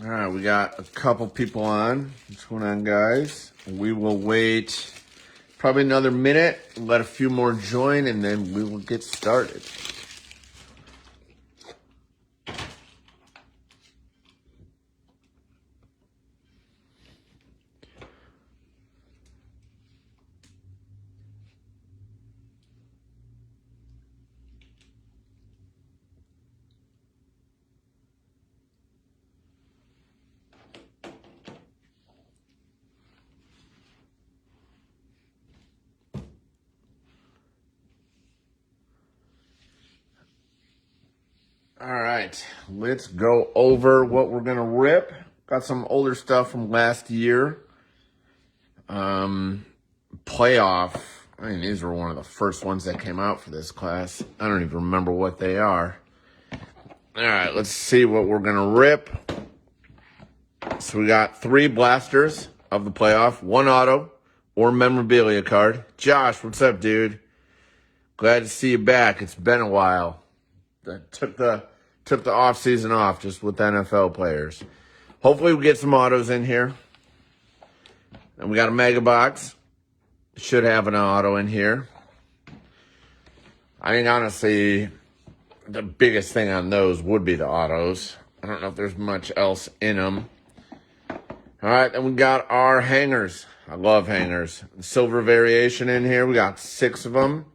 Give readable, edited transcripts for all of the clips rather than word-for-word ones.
All right, we got a couple people on. What's going on, guys? We will wait probably another minute, let a few more join, and then we will get started. All right, let's go over what we're going to rip. Got some older stuff from last year. Playoff. I mean, these were one of the first ones that came out for this class. I don't even remember what they are. All right, let's see what we're going to rip. So we got 3 blasters of the playoff, 1 auto or memorabilia card. Josh, what's up, dude? Glad to see you back. It's been a while. I took the off season off just with NFL players. Hopefully we get some autos in here. And we got a mega box. Should have an auto in here. I think honestly the biggest thing on those would be the autos. I don't know if there's much else in them. All right, then we got our hangers. I love hangers. Silver variation in here. We got 6 of them.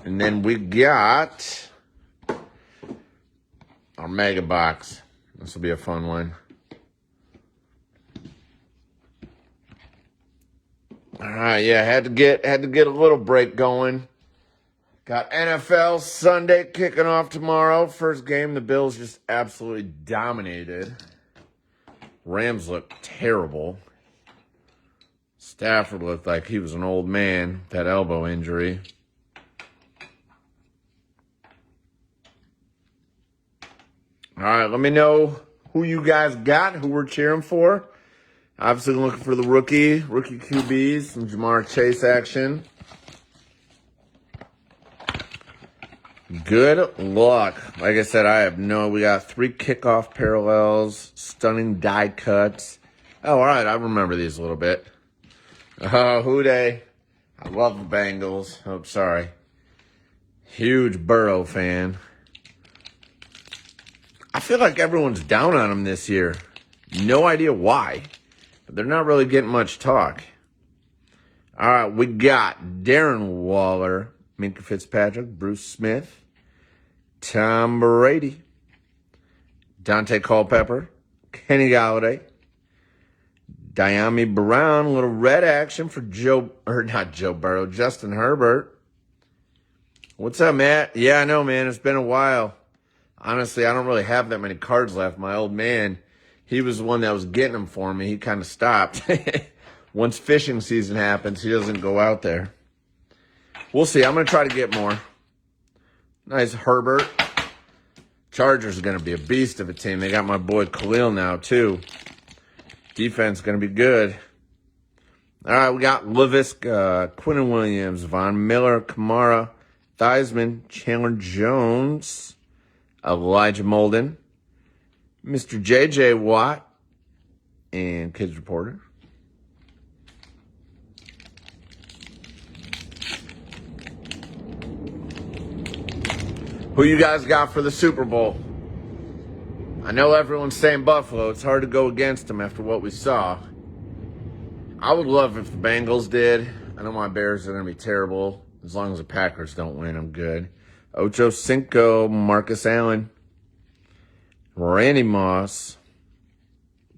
And then we got our mega box. This will be a fun one. All right, yeah, had to get a little break going. Got NFL Sunday kicking off tomorrow. First game, the Bills just absolutely dominated. Rams looked terrible. Stafford looked like he was an old man, that elbow injury. All right, let me know who you guys got, who we're cheering for. Obviously looking for the rookie QBs, some Jamar Chase action. Good luck. Like I said, we got 3 kickoff parallels, stunning die cuts. Oh, all right, I remember these a little bit. Who dey? I love the Bengals. Oh, sorry. Huge Burrow fan. I feel like everyone's down on him this year. No idea why. But they're not really getting much talk. All right, we got Darren Waller, Minka Fitzpatrick, Bruce Smith, Tom Brady, Dante Culpepper, Kenny Galladay, Diami Brown, a little red action for Justin Herbert. What's up, Matt? Yeah, I know, man. It's been a while. Honestly, I don't really have that many cards left. My old man, he was the one that was getting them for me. He kind of stopped. Once fishing season happens, he doesn't go out there. We'll see. I'm going to try to get more. Nice Herbert. Chargers are going to be a beast of a team. They got my boy Khalil now, too. Defense going to be good. All right, we got Laviska, Quinnen Williams, Von Miller, Kamara, Theismann, Chandler Jones, Elijah Molden, Mr. J.J. Watt, and Kids Reporter. Who you guys got for the Super Bowl? I know everyone's saying Buffalo. It's hard to go against them after what we saw. I would love if the Bengals did. I know my Bears are going to be terrible. As long as the Packers don't win, I'm good. Ocho Cinco, Marcus Allen, Randy Moss,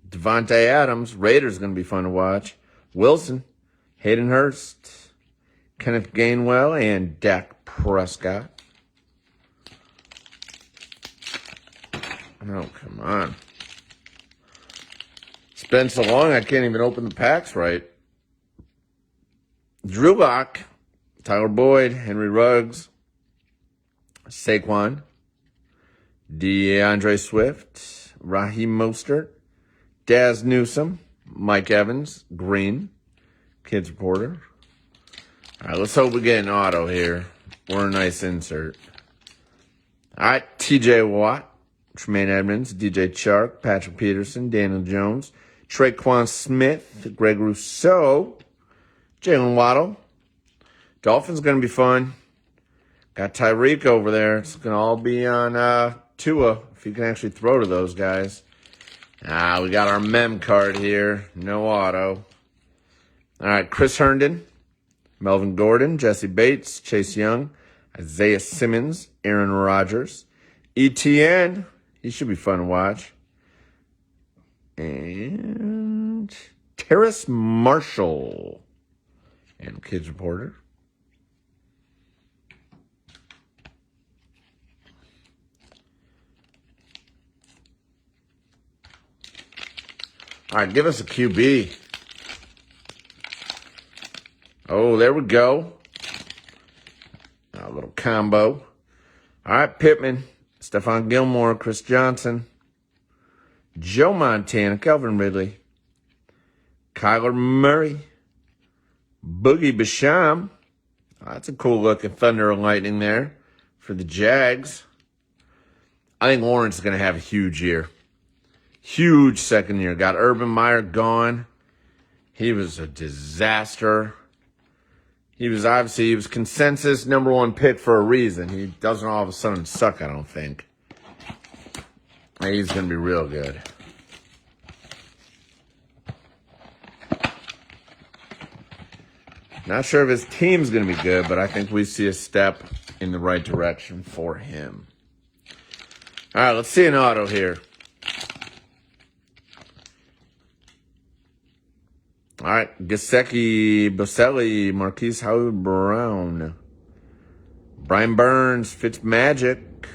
Devontae Adams. Raiders going to be fun to watch. Wilson, Hayden Hurst, Kenneth Gainwell, and Dak Prescott. Oh, come on. It's been so long I can't even open the packs right. Drew Lock, Tyler Boyd, Henry Ruggs, Saquon, DeAndre Swift, Raheem Mostert, Daz Newsome, Mike Evans, Green, Kids Reporter. All right, let's hope we get an auto here or a nice insert. All right, TJ Watt, Tremaine Edmonds, DJ Chark, Patrick Peterson, Daniel Jones, Traquan Smith, Greg Rousseau, Jalen Waddle. Dolphins going to be fun. Got Tyreek over there. It's going to all be on Tua, if he can actually throw to those guys. We got our mem card here. No auto. All right, Chris Herndon, Melvin Gordon, Jesse Bates, Chase Young, Isaiah Simmons, Aaron Rodgers, ETN. He should be fun to watch. And Terrace Marshall. And Kids Reporter. All right, give us a QB. Oh, there we go. A little combo. All right, Pittman, Stephon Gilmore, Chris Johnson, Joe Montana, Calvin Ridley, Kyler Murray, Boogie Basham. That's a cool looking Thunder and Lightning there for the Jags. I think Lawrence is going to have a huge year. Huge second year. Got Urban Meyer gone. He was a disaster. He was consensus number one pick for a reason. He doesn't all of a sudden suck, I don't think. He's going to be real good. Not sure if his team's going to be good, but I think we see a step in the right direction for him. All right, let's see an auto here. All right, Gesicki, Boselli, Marquise Howard Brown, Brian Burns, Fitzmagic,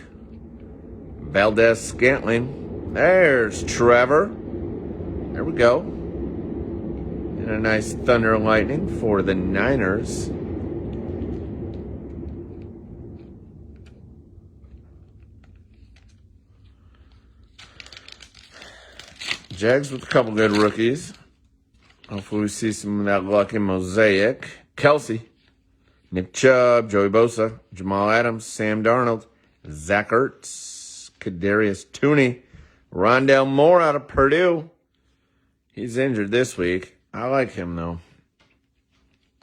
Valdez Scantling. There's Trevor. There we go. And a nice Thunder and Lightning for the Niners. Jags with a couple good rookies. Hopefully we see some of that luck in Mosaic. Kelsey, Nick Chubb, Joey Bosa, Jamal Adams, Sam Darnold, Zach Ertz, Kadarius Toney, Rondale Moore out of Purdue. He's injured this week. I like him, though.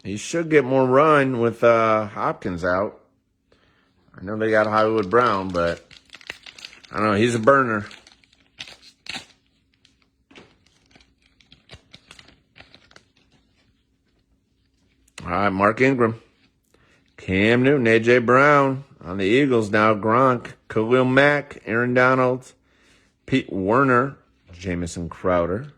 He should get more run with Hopkins out. I know they got Hollywood Brown, but I don't know. He's a burner. All right, Mark Ingram, Cam Newton, A.J. Brown on the Eagles now, Gronk, Khalil Mack, Aaron Donald, Pete Werner, Jamison Crowder.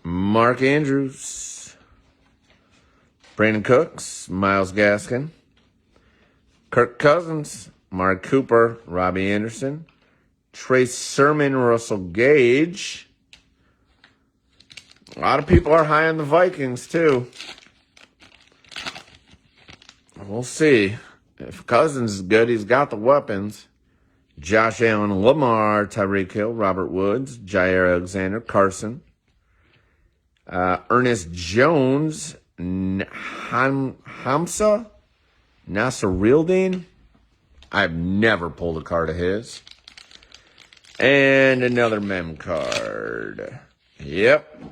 Mark Andrews, Brandon Cooks, Myles Gaskin, Kirk Cousins, Mark Cooper, Robbie Anderson, Trace Sermon, Russell Gage. A lot of people are high on the Vikings, too. We'll see. If Cousins is good, he's got the weapons. Josh Allen, Lamar, Tyreek Hill, Robert Woods, Jair Alexander, Carson. Ernest Jones, Hamza, Nasirildeen. I've never pulled a card of his. And another mem card. Yep.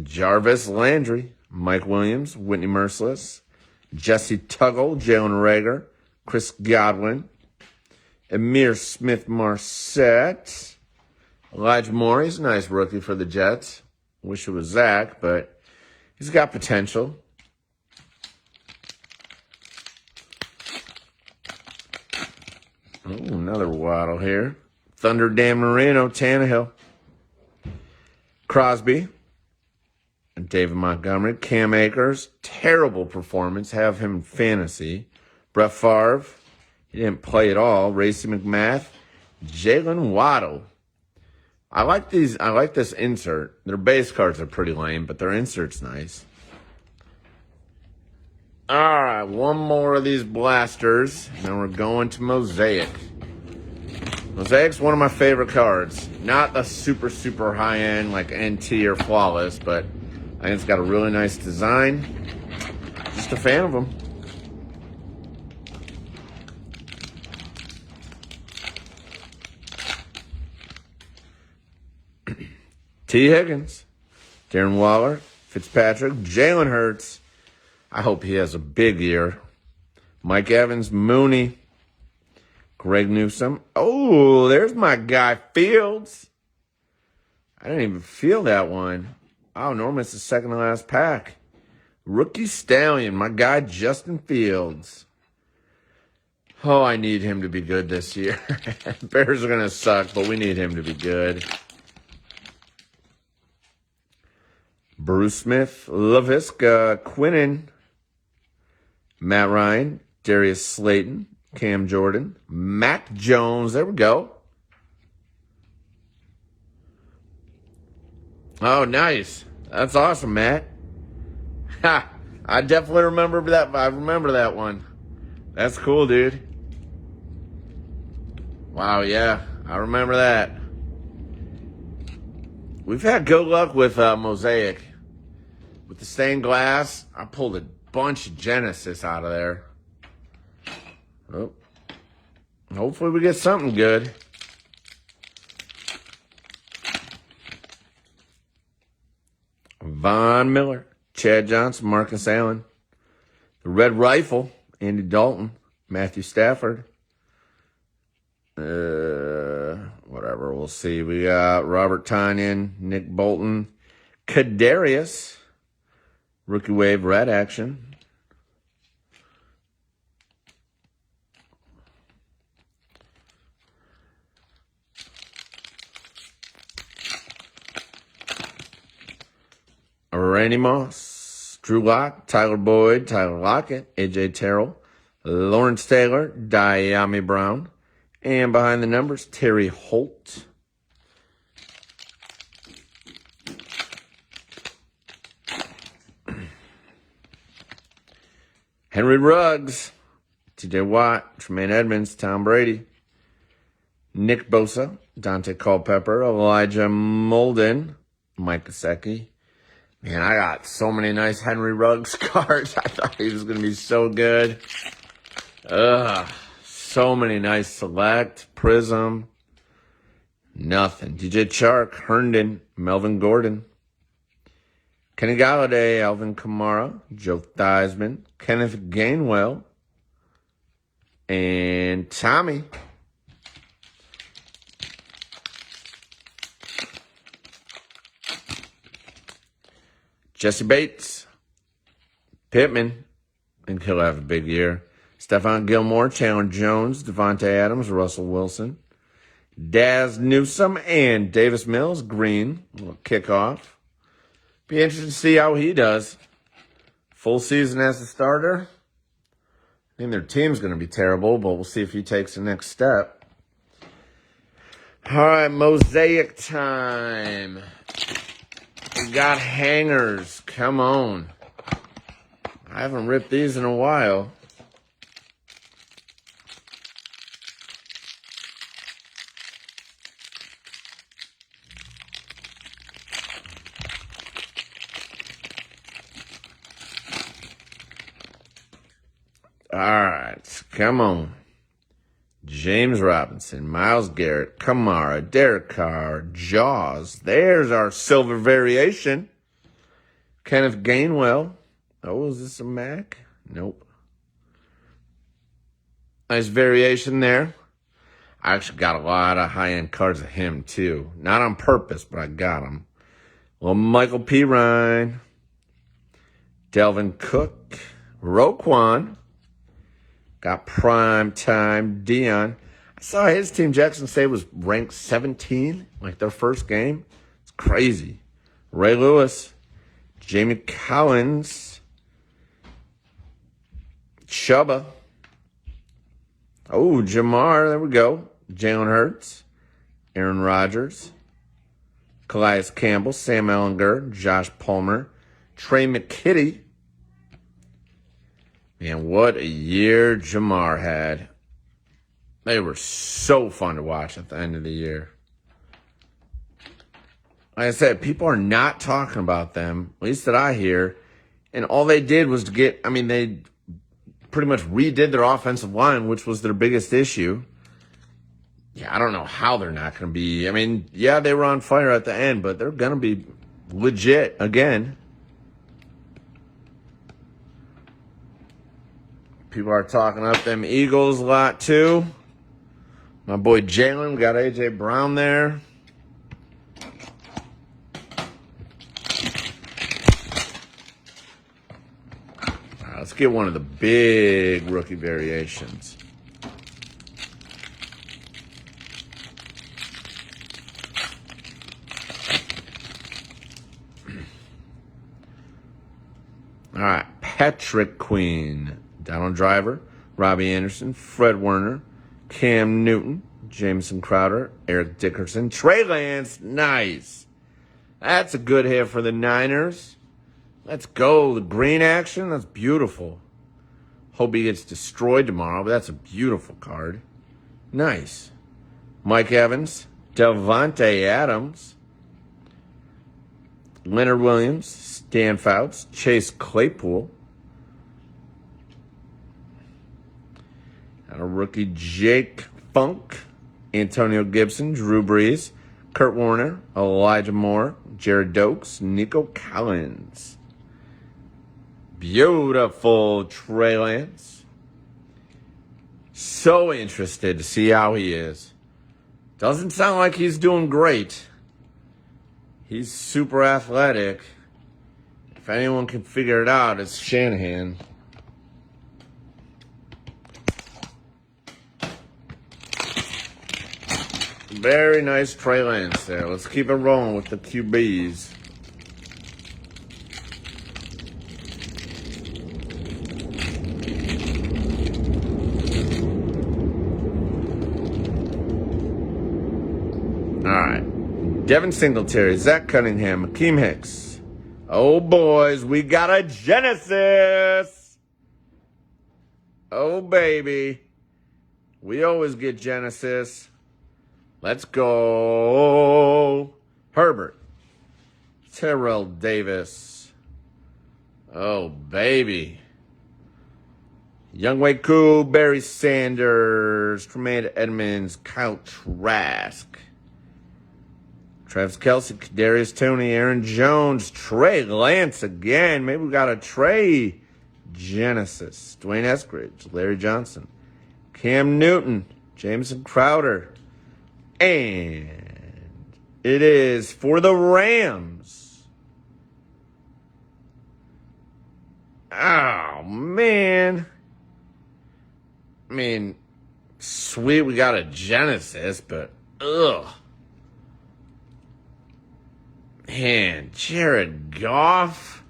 Jarvis Landry, Mike Williams, Whitney Merciless, Jesse Tuggle, Jalen Reagor, Chris Godwin, Emir Smith-Marset, Elijah Moore. He's a nice rookie for the Jets. Wish it was Zach, but he's got potential. Oh, another Waddle here. Thunder Dan Marino, Tannehill, Crosby, and David Montgomery, Cam Akers. Terrible performance. Have him in fantasy. Brett Favre. He didn't play at all. Racey McMath, Jalen Waddle. I like these. I like this insert. Their base cards are pretty lame, but their insert's nice. All right, one more of these blasters, and then we're going to Mosaic. Mosaic's one of my favorite cards. Not the super, super high-end, like NT or Flawless, but I think it's got a really nice design. Just Just a fan of him. T. Higgins, Darren Waller, Fitzpatrick, Jalen Hurts. I hope he has a big year. Mike Evans, Mooney, Greg Newsome. Oh, there's my guy, Fields. I didn't even feel that one. Oh, normally it's the second to last pack. Rookie Stallion, my guy, Justin Fields. Oh, I need him to be good this year. Bears are going to suck, but we need him to be good. Bruce Smith, LaVisca, Quinnen, Matt Ryan, Darius Slayton, Cam Jordan, Mac Jones. There we go. Oh, nice. That's awesome, Matt. Ha! I definitely remember that. I remember that one. That's cool, dude. Wow, yeah. I remember that. We've had good luck with Mosaic. With the stained glass, I pulled a bunch of Genesis out of there. Oh. Hopefully we get something good. Von Miller, Chad Johnson, Marcus Allen. The Red Rifle, Andy Dalton, Matthew Stafford. Whatever, we'll see. We got Robert Tonyan, Nick Bolton, Kadarius, Rookie Wave Red Action. Randy Moss, Drew Lock, Tyler Boyd, Tyler Lockett, AJ Terrell, Lawrence Taylor, Diami Brown, and behind the numbers, Terry Holt. Henry Ruggs, TJ Watt, Tremaine Edmonds, Tom Brady, Nick Bosa, Dante Culpepper, Elijah Molden, Mike Gesicki. Man, I got so many nice Henry Ruggs cards. I thought he was going to be so good. So many nice Select, Prism. Nothing. DJ Chark, Herndon, Melvin Gordon, Kenny Galladay, Alvin Kamara, Joe Theismann, Kenneth Gainwell, and Tommy. Jesse Bates, Pittman, I think he'll have a big year. Stephon Gilmore, Chandler Jones, Devontae Adams, Russell Wilson, Daz Newsome, and Davis Mills, Green. A little kickoff. Be interested to see how he does. Full season as a starter. I think their team's going to be terrible, but we'll see if he takes the next step. All right, Mosaic time. We got hangers. Come on. I haven't ripped these in a while. All right, come on. James Robinson, Myles Garrett, Kamara, Derek Carr, Jaws. There's our silver variation. Kenneth Gainwell. Oh, is this a Mac? Nope. Nice variation there. I actually got a lot of high-end cards of him, too. Not on purpose, but I got them. Well, Michael P. Ryan, Delvin Cook, Roquan. Got prime time Dion. I saw his team, Jackson State, was ranked 17, like their first game. It's crazy. Ray Lewis, Jamie Collins, Chuba. Oh, Jamar, there we go. Jalen Hurts, Aaron Rodgers, Calais Campbell, Sam Ellinger, Josh Palmer, Trey McKitty. Man, what a year Jamar had. They were so fun to watch at the end of the year. Like I said, people are not talking about them, at least that I hear, And all they did was to get, I mean, they pretty much redid their offensive line, which was their biggest issue. Yeah, I don't know how they're not going to be. I mean, yeah, they were on fire at the end, but they're going to be legit again. People are talking up them Eagles a lot, too. My boy Jalen, we got A.J. Brown there. All right, let's get one of the big rookie variations. All right, Patrick Queen, Donald Driver, Robbie Anderson, Fred Warner, Cam Newton, Jameson Crowder, Eric Dickerson, Trey Lance. Nice. That's a good hit for the Niners. Let's go. The green action, that's beautiful. Hope he gets destroyed tomorrow, but that's a beautiful card. Nice. Mike Evans, Devontae Adams, Leonard Williams, Stan Fouts, Chase Claypool. And a rookie, Jake Funk, Antonio Gibson, Drew Brees, Kurt Warner, Elijah Moore, Jared Dokes, Nico Collins. Beautiful Trey Lance. So interested to see how he is. Doesn't sound like he's doing great. He's super athletic. If anyone can figure it out, it's Shanahan. Very nice Trey Lance there. Let's keep it rolling with the QBs. All right. Devin Singletary, Zach Cunningham, Akeem Hicks. Oh, boys, we got a Genesis. Oh, baby. We always get Genesis. Let's go. Herbert. Terrell Davis. Oh, baby. Younghoe Koo, Barry Sanders, Tremaine Edmonds, Kyle Trask. Travis Kelce, Kadarius Toney, Aaron Jones, Trey Lance again. Maybe we got a Trey Genesis. Dwayne Eskridge, Larry Johnson, Cam Newton, Jameson Crowder. And it is for the Rams. Oh, man. I mean, sweet, we got a Genesis, but ugh. Man, Jared Goff.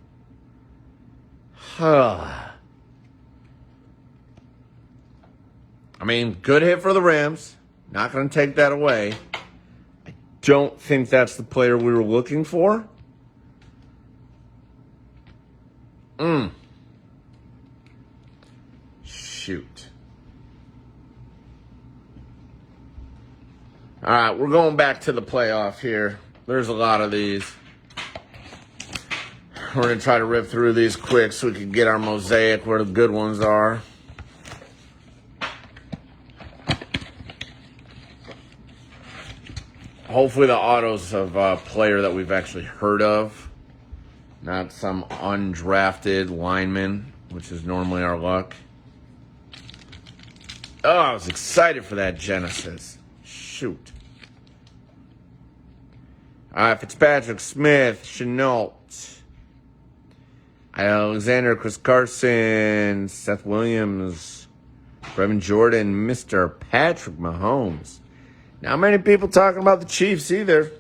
I mean, good hit for the Rams. Not going to take that away. I don't think that's the player we were looking for. Shoot. All right, we're going back to the playoff here. There's a lot of these. We're going to try to rip through these quick so we can get our mosaic where the good ones are. Hopefully the auto's of a player that we've actually heard of, not some undrafted lineman, which is normally our luck. Oh, I was excited for that Genesis. Shoot. Fitzpatrick, Smith, Chenault, Alexander, Chris Carson, Seth Williams, Brevin Jordan, Mr. Patrick Mahomes. Not many people talking about the Chiefs either.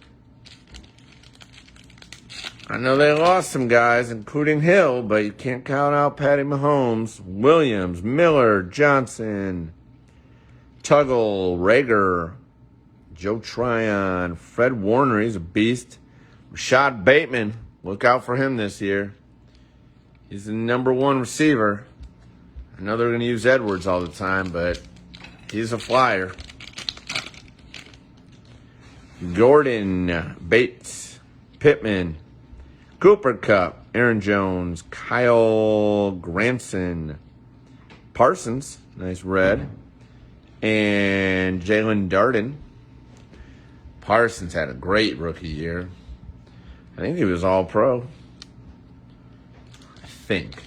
I know they lost some guys, including Hill, but you can't count out Patty Mahomes, Williams, Miller, Johnson, Tuggle, Rager, Joe Tryon, Fred Warner, he's a beast. Rashad Bateman, look out for him this year. He's the number one receiver. I know they're going to use Edwards all the time, but he's a flyer. Gordon, Bates, Pittman, Cooper Kupp, Aaron Jones, Kyle Granson, Parsons, nice red, and Jalen Darden. Parsons had a great rookie year. I think he was all-pro. I think.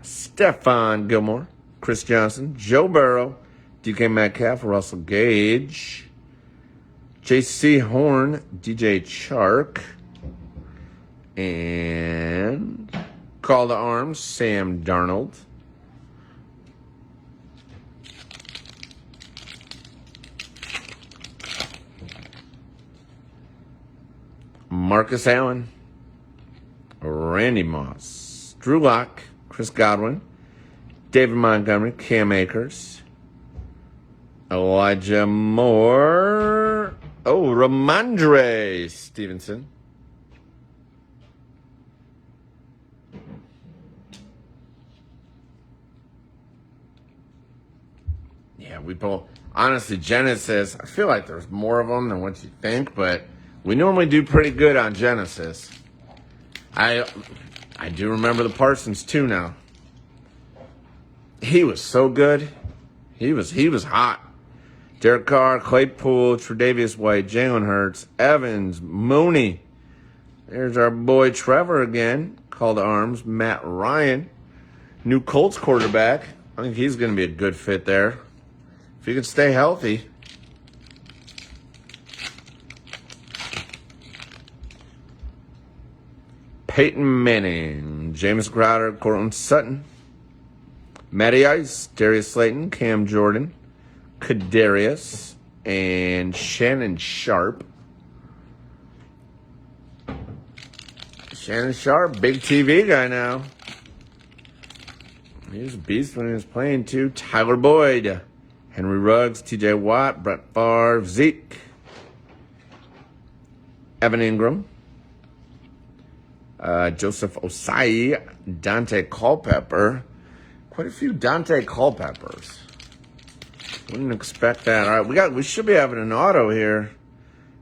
Stephon Gilmore, Chris Johnson, Joe Burrow, DK Metcalf, Russell Gage, J.C. Horn, DJ Chark, and Call to Arms, Sam Darnold. Marcus Allen, Randy Moss, Drew Lock, Chris Godwin, David Montgomery, Cam Akers, Elijah Moore, Ramondre Stevenson. Yeah, we pull. Honestly, Genesis, I feel like there's more of them than what you think, but we normally do pretty good on Genesis. I do remember the Parsons too now. He was so good. He was hot. Derek Carr, Claypool, Tre'Davious White, Jalen Hurts, Evans, Mooney. There's our boy Trevor again. Call to Arms, Matt Ryan. New Colts quarterback. I think he's going to be a good fit there. If he can stay healthy. Peyton Manning, James Crowder, Cortland Sutton, Matty Ice, Darius Slayton, Cam Jordan, Kadarius, and Shannon Sharp. Shannon Sharp, big TV guy now. He was a beast when he was playing too. Tyler Boyd, Henry Ruggs, TJ Watt, Brett Favre, Zeke, Evan Ingram, Joseph Osai, Dante Culpepper. Quite a few Dante Culpeppers. Wouldn't expect that. All right, we should be having an auto here.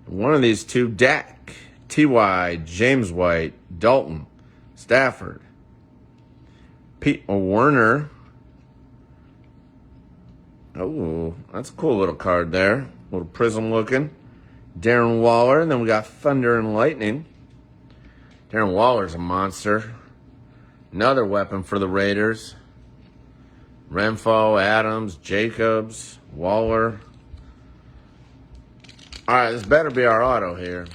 One of these two, Dak, T.Y., James White, Dalton, Stafford, Pete Werner. Oh, that's a cool little card there. Little prism looking. Darren Waller, and then we got Thunder and Lightning. Darren Waller's a monster. Another weapon for the Raiders. Renfro, Adams, Jacobs, Waller. All right, this better be our auto here.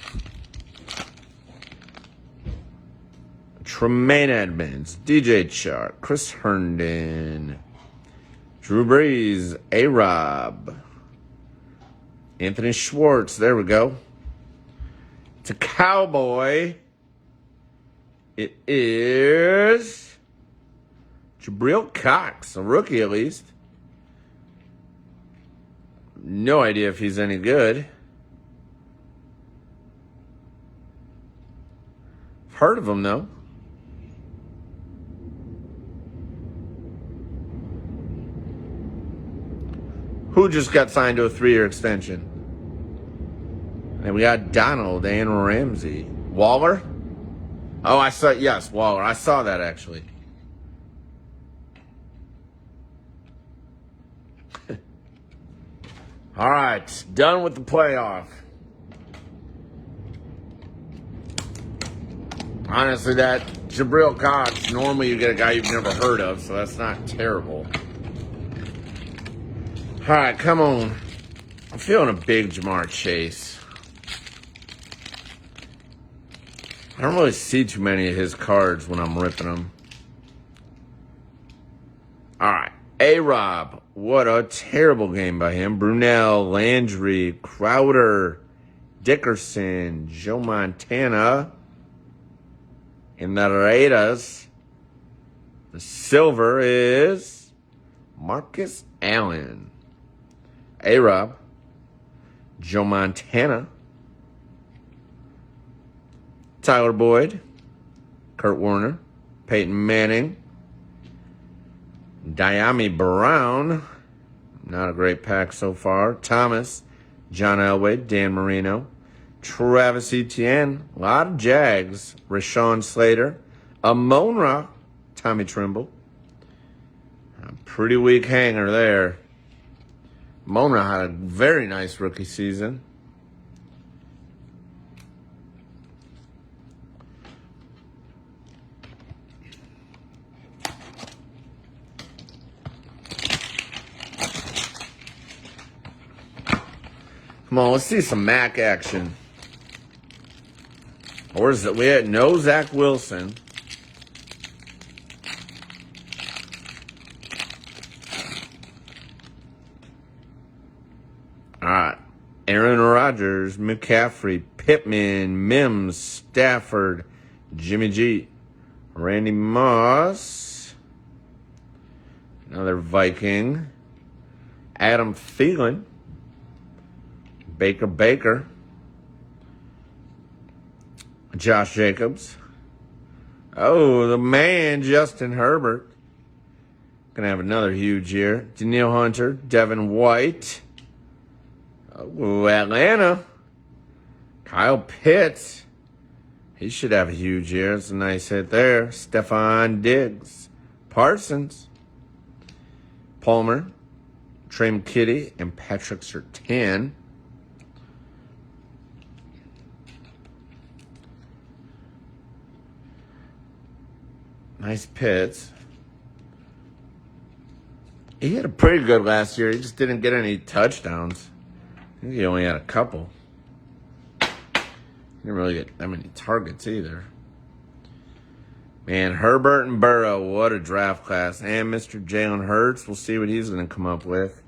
Tremaine Edmonds, DJ Chark, Chris Herndon, Drew Brees, A-Rob, Anthony Schwartz. There we go. It's a Cowboy. It is Jabril Cox, a rookie at least. No idea if he's any good. Heard of him, though. Who just got signed to a 3-year extension? And we got Donald and Ramsey. Waller? Oh, yes, Waller. I saw that, actually. All right, done with the playoff. Honestly, that Jabril Cox, normally you get a guy you've never heard of, so that's not terrible. All right, come on. I'm feeling a big Jamar Chase. I don't really see too many of his cards when I'm ripping them. All right, A-Rob. What a terrible game by him. Brunell, Landry, Crowder, Dickerson, Joe Montana. In the Raiders, the silver is Marcus Allen. A-Rob, Joe Montana, Tyler Boyd, Kurt Warner, Peyton Manning, Diami Brown. Not a great pack so far. Thomas, John Elway, Dan Marino, Travis Etienne, a lot of Jags, Rashawn Slater, Amon-Ra, Tommy Trimble. A pretty weak hanger there. Amon-Ra had a very nice rookie season. Come on, let's see some Mac action. Or is it? We had no Zach Wilson. All right. Aaron Rodgers, McCaffrey, Pittman, Mims, Stafford, Jimmy G, Randy Moss, another Viking, Adam Thielen, Baker, Josh Jacobs. Oh, the man, Justin Herbert. Gonna have another huge year. Daniil Hunter, Devin White. Oh, Atlanta. Kyle Pitts. He should have a huge year. It's a nice hit there. Stephon Diggs. Parsons. Palmer. Trey McKitty and Patrick Surtain. Nice Pitts. He had a pretty good last year. He just didn't get any touchdowns. I think he only had a couple. He didn't really get that many targets either. Man, Herbert and Burrow, what a draft class. And Mr. Jalen Hurts, we'll see what he's going to come up with.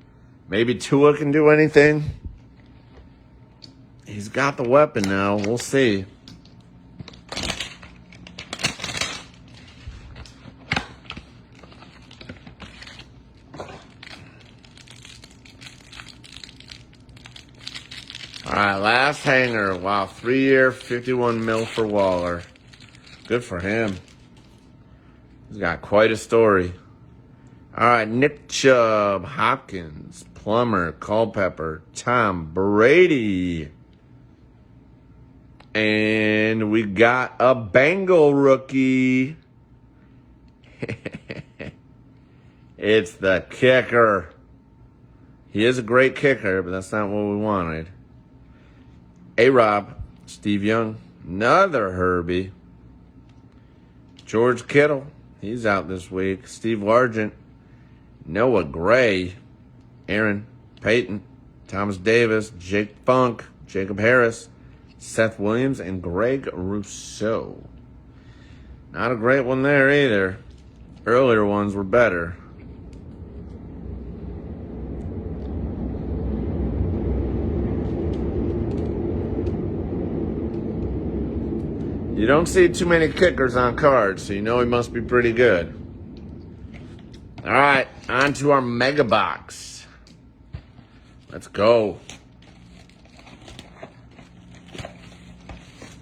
Maybe Tua can do anything. He's got the weapon now. We'll see. All right, last hanger. Wow, 3-year, $51 million for Waller. Good for him. He's got quite a story. All right, Nick Chubb, Hopkins, Plummer, Culpepper, Tom Brady. And we got a Bengal rookie. It's the kicker. He is a great kicker, but that's not what we wanted. A-Rob, Steve Young, another Herbie. George Kittle, he's out this week. Steve Largent, Noah Gray, Aaron Payton, Thomas Davis, Jake Funk, Jacob Harris, Seth Williams, and Greg Rousseau. Not a great one there either. Earlier ones were better. You don't see too many kickers on cards, so you know he must be pretty good. All right, on to our mega box. Let's go.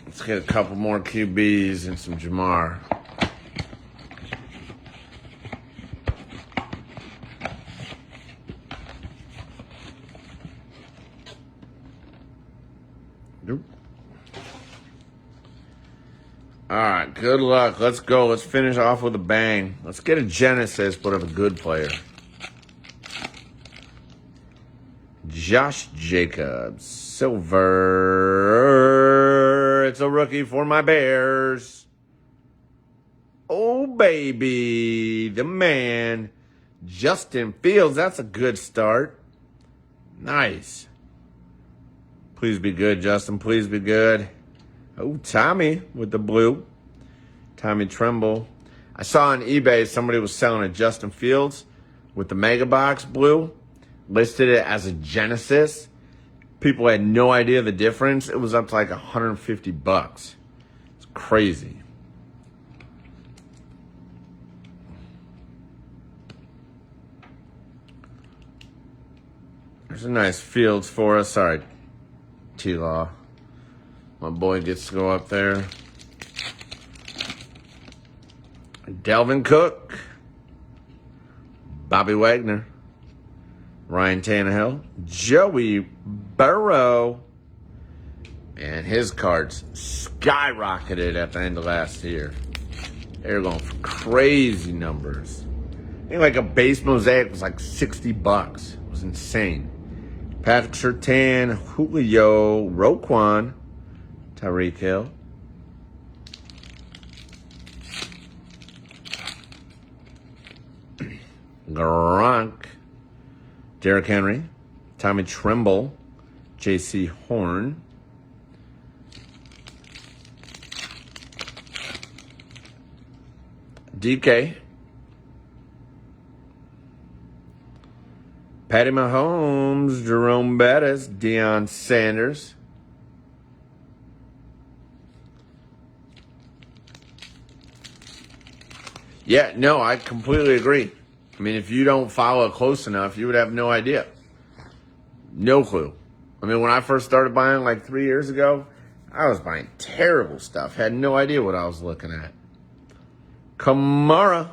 Let's get a couple more QBs and some Jamar. Nope. All right, good luck. Let's go. Let's finish off with a bang. Let's get a Genesis, but of a good player. Josh Jacobs, silver. It's a rookie for my Bears. Oh, baby, the man, Justin Fields. That's a good start. Nice. Please be good, Justin. Please be good. Oh, Tommy with the blue. Tommy Tremble. I saw on eBay somebody was selling a Justin Fields with the Mega Box blue. Listed it as a Genesis. People had no idea the difference. It was up to like $150. It's crazy. There's a nice Fields for us. Sorry, T-Law. My boy gets to go up there. Delvin Cook. Bobby Wagner. Ryan Tannehill, Joey Burrow, and his cards skyrocketed at the end of last year. They were going for crazy numbers. I think like a base mosaic was like $60. It was insane. Patrick Surtain, Julio, Roquan, Tyreek Hill. Gronk, Derrick Henry, Tommy Tremble, J.C. Horn, DK, Patty Mahomes, Jerome Bettis, Deion Sanders, yeah, no, I completely agree. I mean, if you don't follow it close enough, you would have no idea. No clue. I mean, when I first started buying like 3 years ago, I was buying terrible stuff. Had no idea what I was looking at. Kamara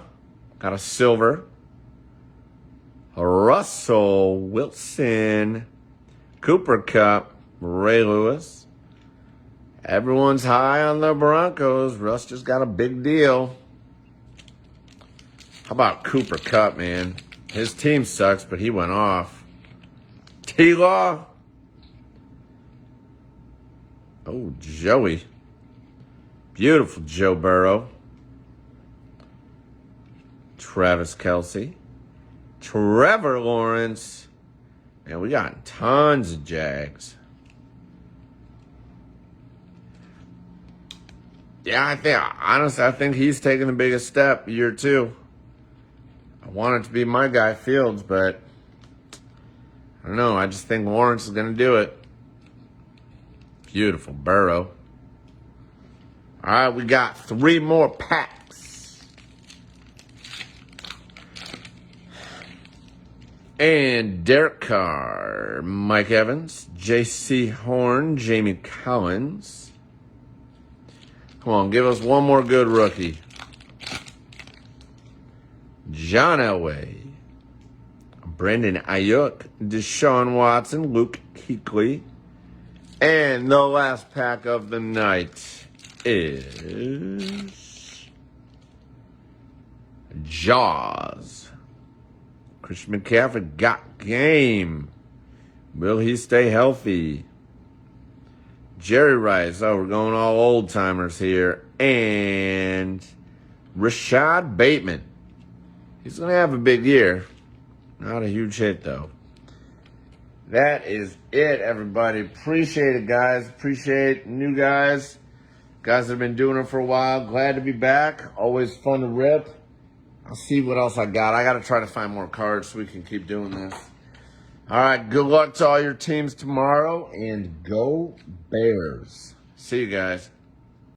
got a silver. Russell Wilson, Cooper Kupp, Ray Lewis. Everyone's high on the Broncos. Russ just got a big deal. How about Cooper Kupp, man? His team sucks, but he went off. T-Law. Oh, Joey. Beautiful Joe Burrow. Travis Kelce. Trevor Lawrence. Man, we got tons of Jags. Yeah, honestly, I think he's taking the biggest step year 2. I want it to be my guy, Fields, but I don't know. I just think Lawrence is going to do it. Beautiful Burrow. All right, we got 3 more packs. And Derek Carr, Mike Evans, J.C. Horn, Jamie Collins. Come on, give us one more good rookie. John Elway, Brandon Ayuk, Deshaun Watson, Luke Kuechly. And the last pack of the night is Jaws. Christian McCaffrey got game. Will he stay healthy? Jerry Rice. Oh, we're going all old timers here. And Rashad Bateman. He's going to have a big year. Not a huge hit, though. That is it, everybody. Appreciate it, guys. Appreciate new guys. Guys that have been doing it for a while. Glad to be back. Always fun to rip. I'll see what else I got. I got to try to find more cards so we can keep doing this. All right, good luck to all your teams tomorrow, and go Bears. See you guys.